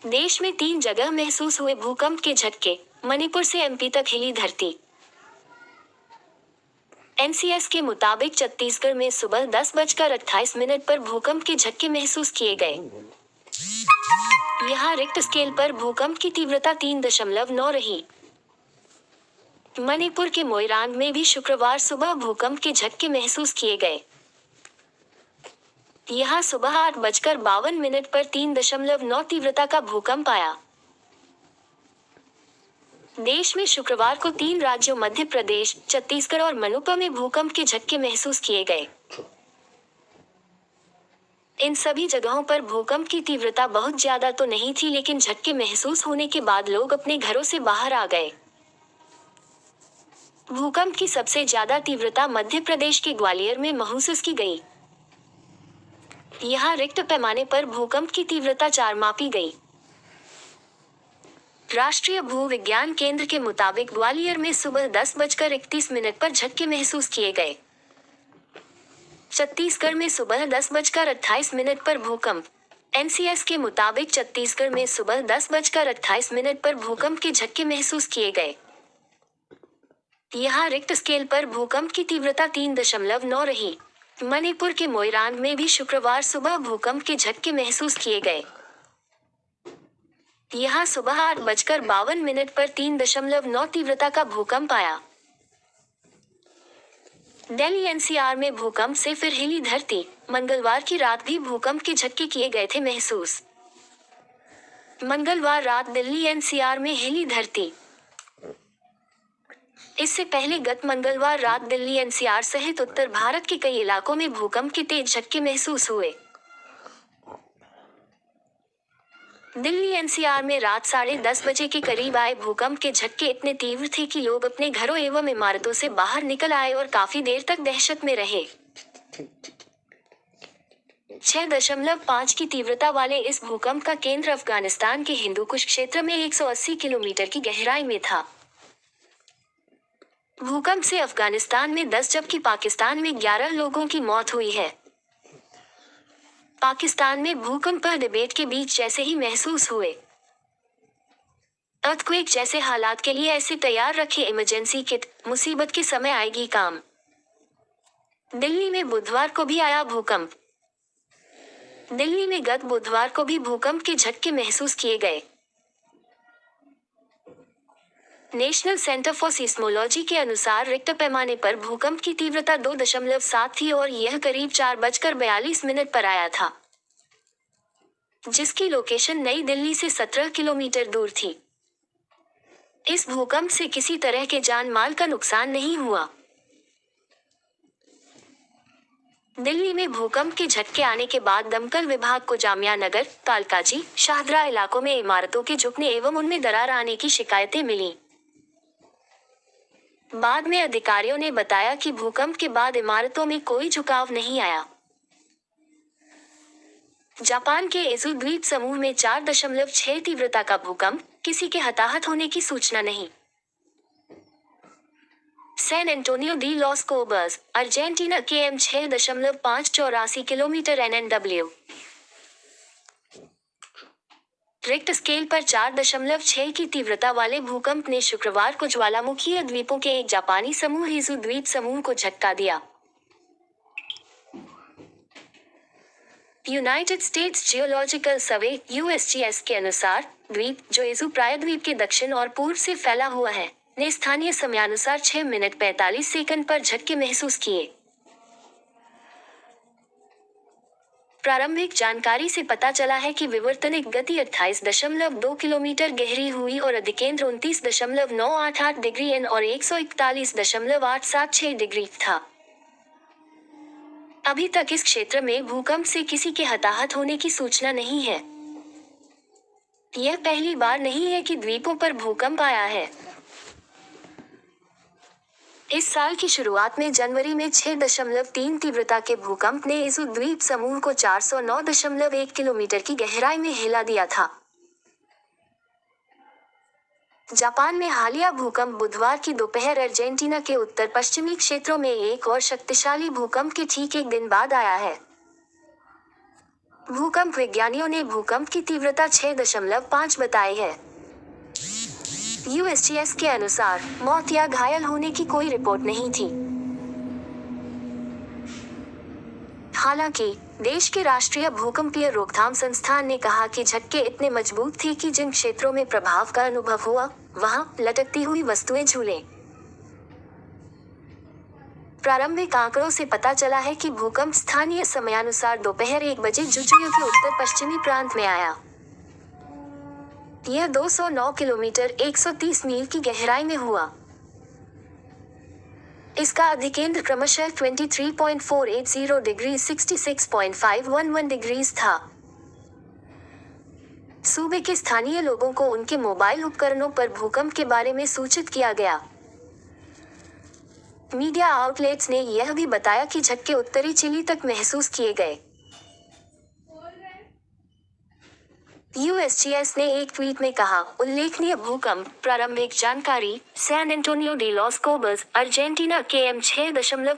देश में 3 जगह महसूस हुए भूकंप के झटके, मणिपुर से एमपी तक हिली धरती। एनसीएस के मुताबिक छत्तीसगढ़ में सुबह 10:28 पर भूकंप के झटके महसूस किए गए। यहाँ रिक्टर स्केल पर भूकंप की तीव्रता 3.9 रही। मणिपुर के मोइरांग में भी शुक्रवार सुबह भूकंप के झटके महसूस किए गए। यहाँ सुबह 8:52 पर 3.9 तीव्रता का भूकंप आया। देश में शुक्रवार को 3 राज्यों मध्य प्रदेश, छत्तीसगढ़ और मणिपुर में भूकंप के झटके महसूस किए गए। इन सभी जगहों पर भूकंप की तीव्रता बहुत ज्यादा तो नहीं थी, लेकिन झटके महसूस होने के बाद लोग अपने घरों से बाहर आ गए। भूकंप की सबसे ज्यादा तीव्रता मध्य प्रदेश के ग्वालियर में महसूस की गई। यहाँ रिक्टर पैमाने पर भूकंप की तीव्रता 4 मापी गई। राष्ट्रीय भूविज्ञान केंद्र के मुताबिक ग्वालियर में सुबह 10:31 पर झटके महसूस किए गए। छत्तीसगढ़ में सुबह 10:28 पर भूकंप। एनसीएस के मुताबिक छत्तीसगढ़ में सुबह 10:28 पर भूकंप के झटके महसूस किए गए। यहाँ रिक्टर स्केल पर भूकंप की तीव्रता 3.9 रही। मणिपुर के मोइरांग में भी शुक्रवार सुबह भूकंप के झटके महसूस किए गए। यहाँ सुबह 8:52 पर 3.9 तीव्रता का भूकंप आया। दिल्ली एनसीआर में भूकंप से फिर हिली धरती। मंगलवार की रात भी भूकंप के झटके किए गए थे महसूस। मंगलवार रात दिल्ली एनसीआर में हिली धरती। इससे पहले गत मंगलवार रात दिल्ली एनसीआर सहित उत्तर भारत के कई इलाकों में भूकंप के तेज झटके महसूस हुए। दिल्ली एनसीआर में रात 10:30 बजे के करीब आए भूकंप के झटके इतने तीव्र थे कि लोग अपने घरों एवं इमारतों से बाहर निकल आए और काफी देर तक दहशत में रहे। 6.5 की तीव्रता वाले इस भूकंप का केंद्र अफगानिस्तान के हिंदुकुश क्षेत्र में 180 किलोमीटर की गहराई में था। भूकंप से अफगानिस्तान में 10 जबकि पाकिस्तान में 11 लोगों की मौत हुई है। पाकिस्तान में भूकंप पर डिबेट के बीच जैसे ही महसूस हुए। अर्थक्वेक जैसे हालात के लिए ऐसे तैयार रखे इमरजेंसी किट, मुसीबत के समय आएगी काम। दिल्ली में बुधवार को भी आया भूकंप। दिल्ली में गत बुधवार को भी भूकंप के झटके महसूस किए गए। नेशनल सेंटर फॉर सिस्मोलॉजी के अनुसार रिक्टर पैमाने पर भूकंप की तीव्रता 2.7 थी और यह करीब 4:42 पर आया था, जिसकी लोकेशन नई दिल्ली से 17 किलोमीटर दूर थी। इस भूकंप से किसी तरह के जान माल का नुकसान नहीं हुआ। दिल्ली में भूकंप के झटके आने के बाद दमकल विभाग को जामिया नगर, कालकाजी, शाहदरा इलाकों में इमारतों के झुकने एवं उनमें दरार आने की शिकायतें मिलीं। बाद में अधिकारियों ने बताया कि भूकंप के बाद इमारतों में कोई झुकाव नहीं आया। जापान के इज़ु द्वीप समूह में 4.6 तीव्रता का भूकंप, किसी के हताहत होने की सूचना नहीं। San Antonio de los Cobres, Argentina के एम 6.584 किलोमीटर NNW। रिक्टर स्केल पर 4.6 की तीव्रता वाले भूकंप ने शुक्रवार को ज्वालामुखीय द्वीपों के एक जापानी समूह इज़ु द्वीप समूह को झटका दिया। यूनाइटेड स्टेट्स जियोलॉजिकल सर्वे (USGS) के अनुसार द्वीप, जो इज़ु प्रायद्वीप के दक्षिण और पूर्व से फैला हुआ है, ने स्थानीय समयानुसार 6:45 पर झटके महसूस किए। प्रारंभिक जानकारी से पता चला है कि विवर्तनिक गति 28.2 किलोमीटर गहरी हुई और अधिकेंद्र 29.988 डिग्री N और 141.876 डिग्री था। अभी तक इस क्षेत्र में भूकंप से किसी के हताहत होने की सूचना नहीं है। यह पहली बार नहीं है कि द्वीपों पर भूकंप आया है। इस साल की शुरुआत में जनवरी में 6.3 तीव्रता के भूकंप ने इज़ु द्वीप समूह को 409.1 किलोमीटर की गहराई में हिला दिया था। जापान में हालिया भूकंप बुधवार की दोपहर अर्जेंटीना के उत्तर पश्चिमी क्षेत्रों में एक और शक्तिशाली भूकंप के ठीक एक दिन बाद आया है। भूकंप विज्ञानियों ने भूकंप की तीव्रता 6.5 बताई है। यूएसजीएस के अनुसार मौत या घायल होने की कोई रिपोर्ट नहीं थी। हालांकि देश के राष्ट्रीय भूकंपीय रोकथाम संस्थान ने कहा कि झटके इतने मजबूत थे कि जिन क्षेत्रों में प्रभाव का अनुभव हुआ वहां लटकती हुई वस्तुएं झूले। प्रारंभिक आंकड़ों से पता चला है कि भूकंप स्थानीय समयानुसार दोपहर 1 बजे जुजुयू के उत्तर पश्चिमी प्रांत में आया। यह 209 किलोमीटर 130 मील की गहराई में हुआ। इसका अधिकेंद्र क्रमशः 23.480 डिग्री 66.511 डिग्रीज था। सूबे के स्थानीय लोगों को उनके मोबाइल उपकरणों पर भूकंप के बारे में सूचित किया गया। मीडिया आउटलेट्स ने यह भी बताया कि झटके उत्तरी चिली तक महसूस किए गए। यूएसजीएस ने एक ट्वीट में कहा, उल्लेखनीय भूकंप, प्रारंभिक जानकारी, San Antonio de los Cobres, Argentina के M6.